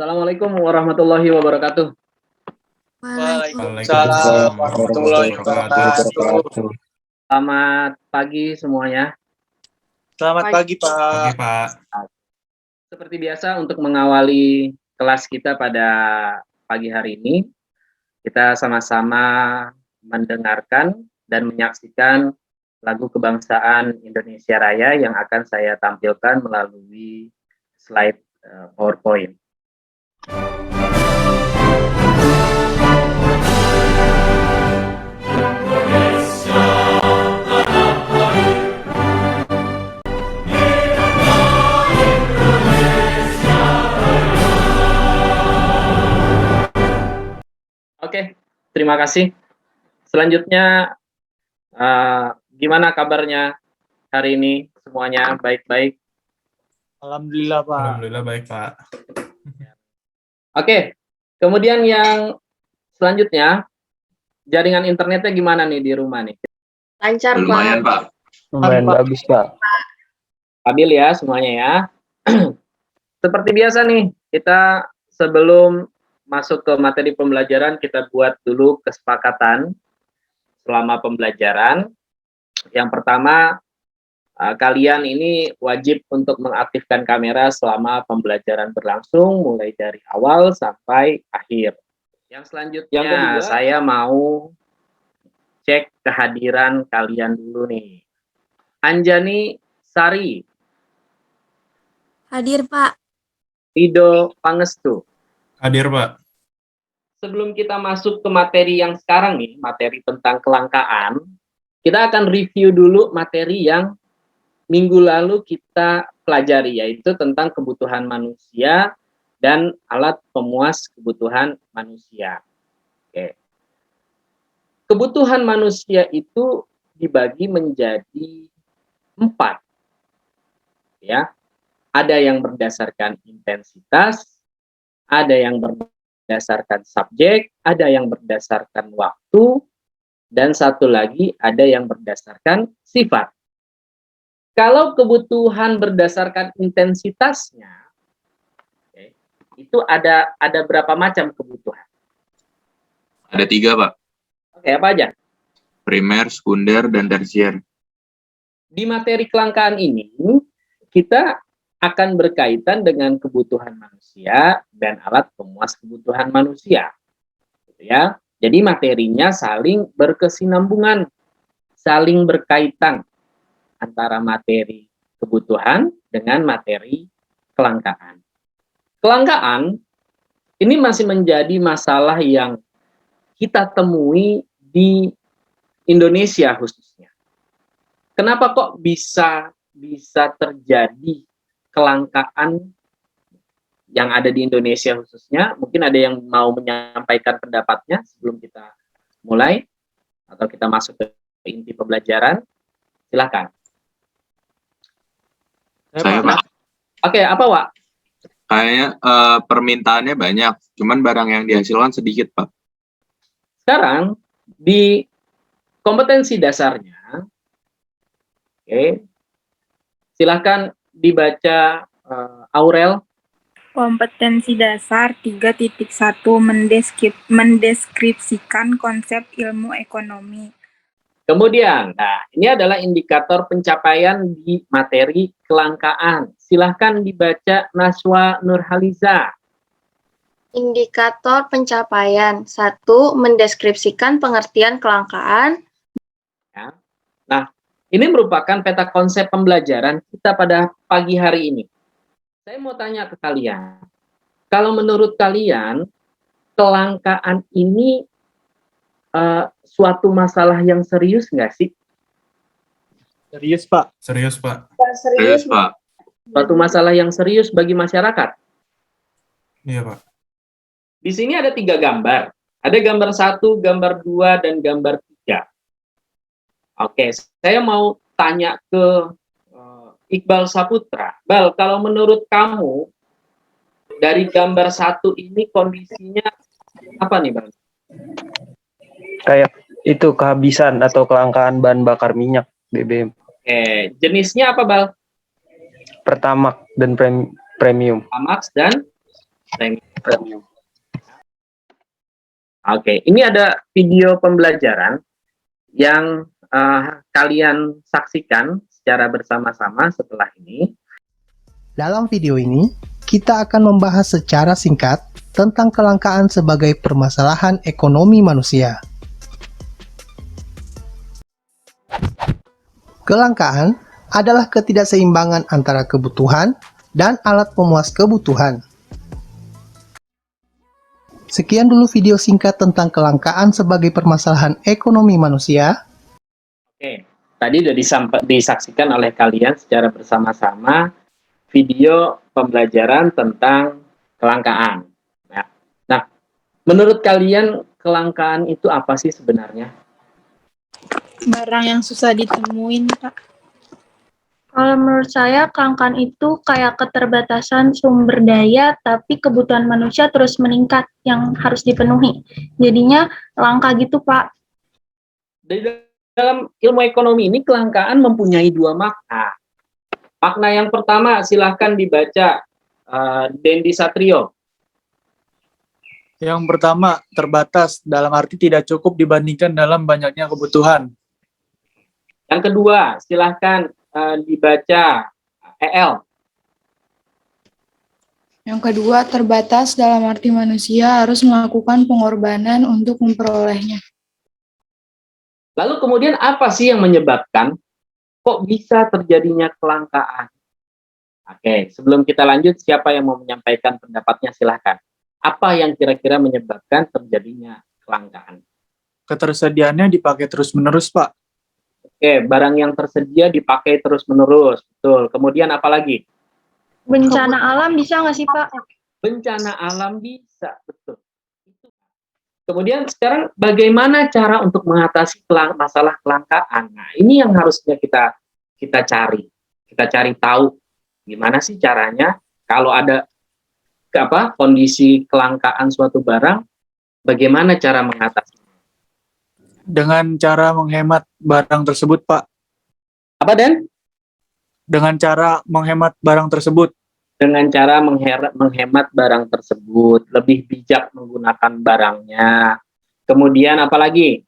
Assalamualaikum warahmatullahi wabarakatuh. Waalaikumsalam warahmatullahi wabarakatuh. Selamat pagi semuanya. Selamat pagi, Pak. Oke, Pak. Seperti biasa untuk mengawali kelas kita pada pagi hari ini, kita sama-sama mendengarkan dan menyaksikan lagu kebangsaan Indonesia Raya yang akan saya tampilkan melalui slide PowerPoint. Oke, terima kasih. Selanjutnya, gimana kabarnya hari ini? Semuanya baik-baik? Alhamdulillah, Pak. Alhamdulillah baik, Pak. Oke, kemudian yang selanjutnya, jaringan internetnya gimana nih di rumah nih? Lancar, Lumayan, Pak. Lumayan bagus, Pak. Stabil ya semuanya ya. Seperti biasa nih, kita sebelum masuk ke materi pembelajaran, kita buat dulu kesepakatan selama pembelajaran. Yang pertama, kalian ini wajib untuk mengaktifkan kamera selama pembelajaran berlangsung, mulai dari awal sampai akhir. Yang selanjutnya, saya mau cek kehadiran kalian dulu nih. Anjani Sari. Hadir, Pak. Rido Pangestu. Hadir, Pak. Sebelum kita masuk ke materi yang sekarang nih, materi tentang kelangkaan, kita akan review dulu materi yang minggu lalu kita pelajari, yaitu tentang kebutuhan manusia dan alat pemuas kebutuhan manusia. Oke. Kebutuhan manusia itu dibagi menjadi 4. Ya. Ada yang berdasarkan intensitas, ada yang berdasarkan subjek, ada yang berdasarkan waktu, dan satu lagi ada yang berdasarkan sifat. Kalau kebutuhan berdasarkan intensitasnya, itu ada berapa macam kebutuhan? Ada 3, Pak. Oke, apa aja? Primer, sekunder, dan tersier. Di materi kelangkaan ini, kita akan berkaitan dengan kebutuhan manusia dan alat pemuas kebutuhan manusia. Gitu ya. Jadi materinya saling berkesinambungan, saling berkaitan antara materi kebutuhan dengan materi kelangkaan. Kelangkaan ini masih menjadi masalah yang kita temui di Indonesia khususnya. Kenapa kok bisa terjadi kelangkaan yang ada di Indonesia khususnya? Mungkin ada yang mau menyampaikan pendapatnya sebelum kita mulai atau kita masuk ke inti pembelajaran. Silakan. Saya, Pak. Oke, apa, Wak? Kayaknya permintaannya banyak, cuman barang yang dihasilkan sedikit, Pak. Sekarang di kompetensi dasarnya, silakan dibaca Aurel. Kompetensi dasar 3.1 mendeskripsikan konsep ilmu ekonomi. Kemudian, nah ini adalah indikator pencapaian di materi kelangkaan. Silahkan dibaca Naswa Nurhaliza. Indikator pencapaian. 1. Mendeskripsikan pengertian kelangkaan. Ya. Nah, ini merupakan peta konsep pembelajaran kita pada pagi hari ini. Saya mau tanya ke kalian, kalau menurut kalian, kelangkaan ini suatu masalah yang serius nggak sih? Serius, Pak. Serius, Pak. Serius, Pak. Suatu masalah yang serius bagi masyarakat. Iya, Pak. Di sini ada 3 gambar. Ada gambar 1, gambar 2, dan gambar 3. Oke, saya mau tanya ke Iqbal Saputra. Bal, kalau menurut kamu, dari gambar 1 ini kondisinya apa nih, Bang? Kayak itu kehabisan atau kelangkaan bahan bakar minyak BBM. Jenisnya apa, Bal? Pertamax dan premium. Pertamax dan premium. premium. Oke, ini ada video pembelajaran yang kalian saksikan secara bersama-sama setelah ini. Dalam video ini, kita akan membahas secara singkat tentang kelangkaan sebagai permasalahan ekonomi manusia. Kelangkaan adalah ketidakseimbangan antara kebutuhan dan alat pemuas kebutuhan. Sekian dulu video singkat tentang kelangkaan sebagai permasalahan ekonomi manusia. Oke, tadi sudah disaksikan oleh kalian secara bersama-sama video pembelajaran tentang kelangkaan. Nah, menurut kalian kelangkaan itu apa sih sebenarnya? Barang yang susah ditemuin, Pak. Kalau menurut saya, kelangkaan itu kayak keterbatasan sumber daya, tapi kebutuhan manusia terus meningkat yang harus dipenuhi. Jadinya langka gitu, Pak. Dalam ilmu ekonomi ini, kelangkaan mempunyai dua makna. Makna yang pertama, silahkan dibaca Dendi Satrio. Yang pertama, terbatas dalam arti tidak cukup dibandingkan dalam banyaknya kebutuhan. Yang kedua, silahkan dibaca EL. Yang kedua, terbatas dalam arti manusia harus melakukan pengorbanan untuk memperolehnya. Lalu kemudian apa sih yang menyebabkan kok bisa terjadinya kelangkaan? Oke, sebelum kita lanjut, siapa yang mau menyampaikan pendapatnya silahkan. Apa yang kira-kira menyebabkan terjadinya kelangkaan? Ketersediaannya dipakai terus-menerus, Pak. Oke, barang yang tersedia dipakai terus-menerus. Betul. Kemudian apa lagi? Bencana alam bisa nggak sih, Pak? Bencana alam bisa, betul. Kemudian sekarang bagaimana cara untuk mengatasi masalah kelangkaan? Nah, ini yang harusnya kita cari. Kita cari tahu gimana sih caranya kalau ada kondisi kelangkaan suatu barang, bagaimana cara mengatasi? Dengan cara menghemat barang tersebut, Pak. Apa, Den? Dengan cara menghemat barang tersebut. Dengan cara menghemat barang tersebut, lebih bijak menggunakan barangnya. Kemudian apa lagi?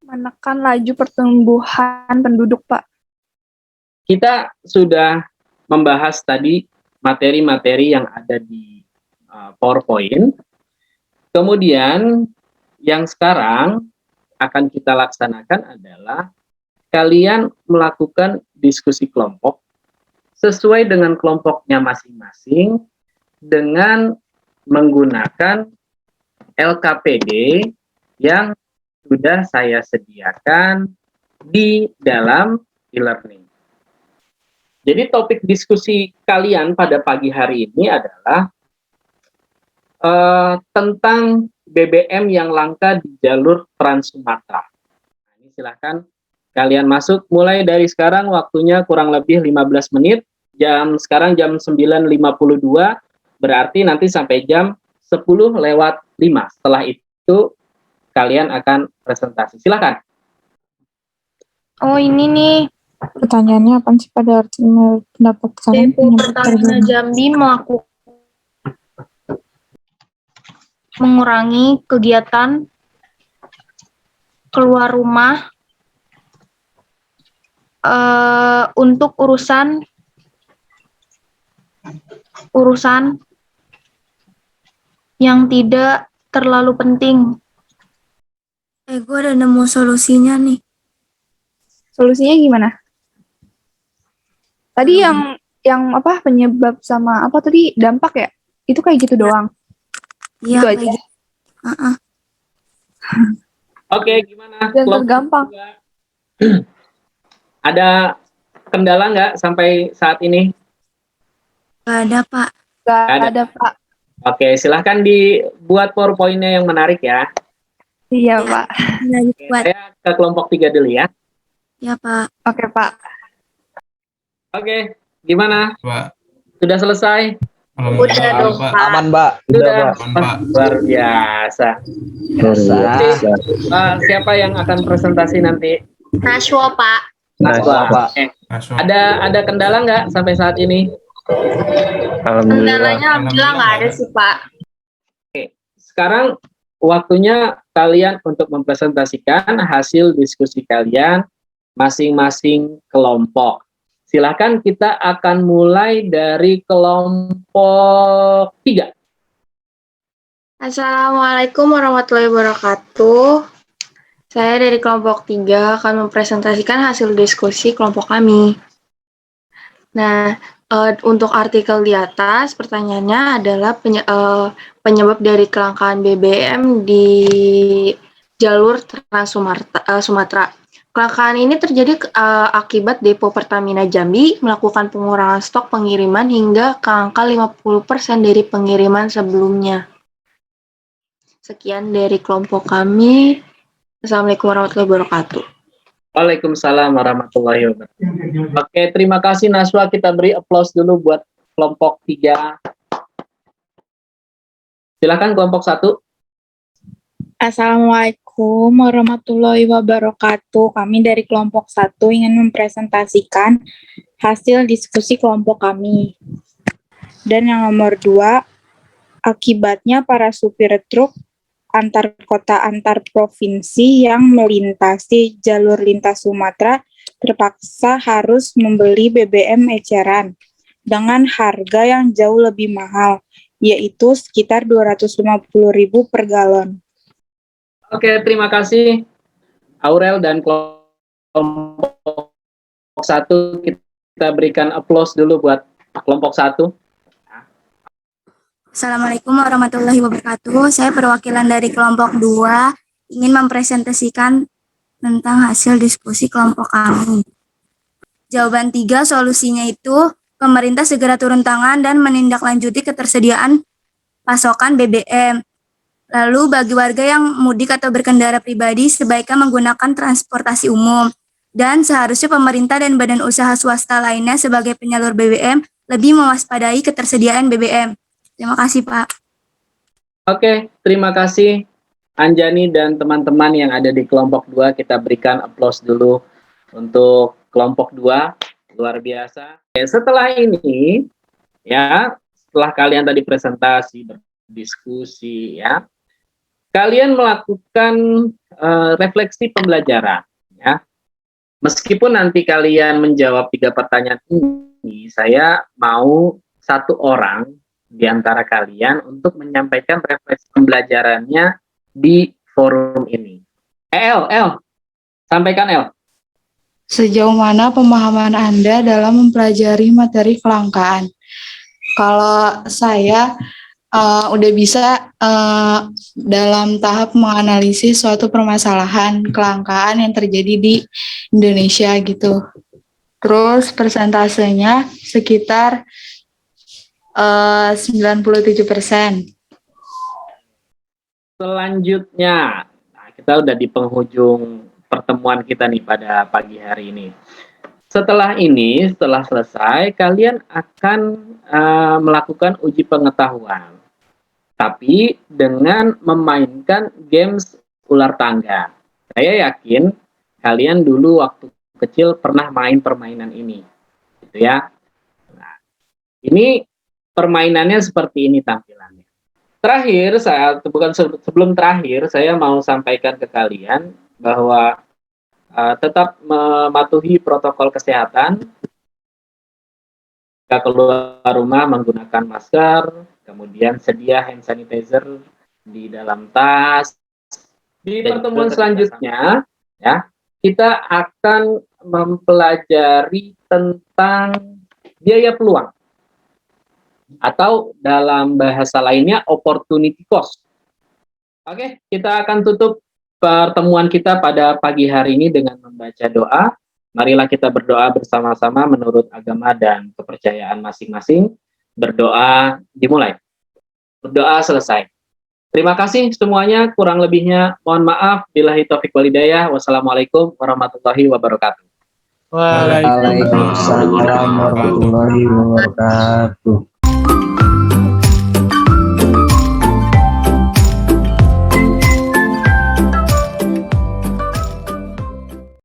Menekan laju pertumbuhan penduduk, Pak. Kita sudah membahas tadi materi-materi yang ada di PowerPoint. Kemudian yang sekarang akan kita laksanakan adalah kalian melakukan diskusi kelompok sesuai dengan kelompoknya masing-masing dengan menggunakan LKPD yang sudah saya sediakan di dalam e-learning. Jadi topik diskusi kalian pada pagi hari ini adalah tentang BBM yang langka di jalur Trans Sumatera. Nah, ini silahkan kalian masuk mulai dari sekarang, waktunya kurang lebih 15 menit. Sekarang jam 9.52, berarti nanti sampai jam 10:05. Setelah itu kalian akan presentasi. Silahkan. Oh, ini nih. Pertanyaannya apa sih pada artinya pendapat kalian? Depo Pertamina Jambi mengurangi kegiatan keluar rumah untuk urusan yang tidak terlalu penting. Gue udah nemu solusinya nih. Solusinya gimana? Tadi yang apa penyebab sama apa tadi dampak ya? Itu kayak gitu doang. Iya, Itu aja. kayak gitu. Oke, gimana? Dan Kelompok tergampang. kedua. Ada kendala nggak sampai saat ini? Gak ada, Pak. Gak Ada. ada, Pak. Oke, silahkan dibuat PowerPoint-nya yang menarik ya. Iya, Ya. Pak. Lanjut Oke, buat. saya ke kelompok 3 dulu ya. Ya, Pak. Oke, Pak. Oke, gimana? Pak. Sudah selesai? Udah dong, Pak. Pak. Aman, Pak. Sudah. Aman, Pak. Luar biasa. Siapa yang akan presentasi nanti? Nashwa, Pak. Naswa. Pak. Masuk. Ada kendala nggak sampai saat ini? Alhamdulillah. Kendalanya alhamdulillah nggak ada sih, Pak. sekarang waktunya kalian untuk mempresentasikan hasil diskusi kalian masing-masing kelompok. Silakan, kita akan mulai dari kelompok 3. Assalamualaikum warahmatullahi wabarakatuh. Saya dari kelompok 3 akan mempresentasikan hasil diskusi kelompok kami. Nah, untuk artikel di atas, pertanyaannya adalah penyebab dari kelangkaan BBM di jalur Trans Sumatera. Kelangkaan ini terjadi akibat Depo Pertamina Jambi melakukan pengurangan stok pengiriman hingga ke angka 50% dari pengiriman sebelumnya. Sekian dari kelompok kami. Assalamualaikum warahmatullahi wabarakatuh. Waalaikumsalam warahmatullahi wabarakatuh. Oke, terima kasih Naswa. Kita beri aplaus dulu buat kelompok 3. Silakan kelompok 1. Assalamualaikum warahmatullahi wabarakatuh. Kami dari kelompok 1 ingin mempresentasikan hasil diskusi kelompok kami. Dan yang nomor 2, akibatnya para supir truk antar kota antar provinsi yang melintasi jalur lintas Sumatera terpaksa harus membeli BBM eceran dengan harga yang jauh lebih mahal, yaitu sekitar 250.000 per galon. Oke, terima kasih Aurel dan kelompok 1. Kita berikan aplaus dulu buat kelompok 1. Assalamualaikum warahmatullahi wabarakatuh. Saya perwakilan dari kelompok 2 ingin mempresentasikan tentang hasil diskusi kelompok kami. Jawaban 3 solusinya itu pemerintah segera turun tangan dan menindaklanjuti ketersediaan pasokan BBM. Lalu bagi warga yang mudik atau berkendara pribadi sebaiknya menggunakan transportasi umum. Dan seharusnya pemerintah dan badan usaha swasta lainnya sebagai penyalur BBM lebih mewaspadai ketersediaan BBM. Terima kasih, Pak. Oke, terima kasih Anjani dan teman-teman yang ada di kelompok 2. Kita berikan aplaus dulu untuk kelompok 2. Luar biasa. Oke, setelah ini, ya, setelah kalian tadi presentasi, berdiskusi, ya, kalian melakukan refleksi pembelajaran, ya. Meskipun nanti kalian menjawab 3 pertanyaan ini, saya mau 1 orang di antara kalian untuk menyampaikan refleksi pembelajarannya di forum ini. El, sampaikan El. Sejauh mana pemahaman Anda dalam mempelajari materi kelangkaan? Kalau saya udah bisa dalam tahap menganalisis suatu permasalahan kelangkaan yang terjadi di Indonesia gitu. Terus persentasenya sekitar 97%. Selanjutnya, kita udah di penghujung pertemuan kita nih pada pagi hari ini. Setelah ini, setelah selesai, kalian akan melakukan uji pengetahuan. Tapi dengan memainkan games ular tangga. Saya yakin kalian dulu waktu kecil pernah main permainan ini. Gitu ya. Nah, ini permainannya seperti ini tampilannya. Terakhir, sebelum terakhir, saya mau sampaikan ke kalian bahwa tetap mematuhi protokol kesehatan. Jika keluar rumah menggunakan masker, kemudian sedia hand sanitizer di dalam tas. Di pertemuan selanjutnya, ya, kita akan mempelajari tentang biaya peluang. Atau dalam bahasa lainnya opportunity cost. Oke, kita akan tutup pertemuan kita pada pagi hari ini dengan membaca doa. Marilah kita berdoa bersama-sama menurut agama dan kepercayaan masing-masing. Berdoa dimulai. Berdoa selesai. Terima kasih semuanya, kurang lebihnya mohon maaf. Billahi taufiq wal hidayah. Wassalamualaikum warahmatullahi wabarakatuh. Waalaikumsalam warahmatullahi wabarakatuh.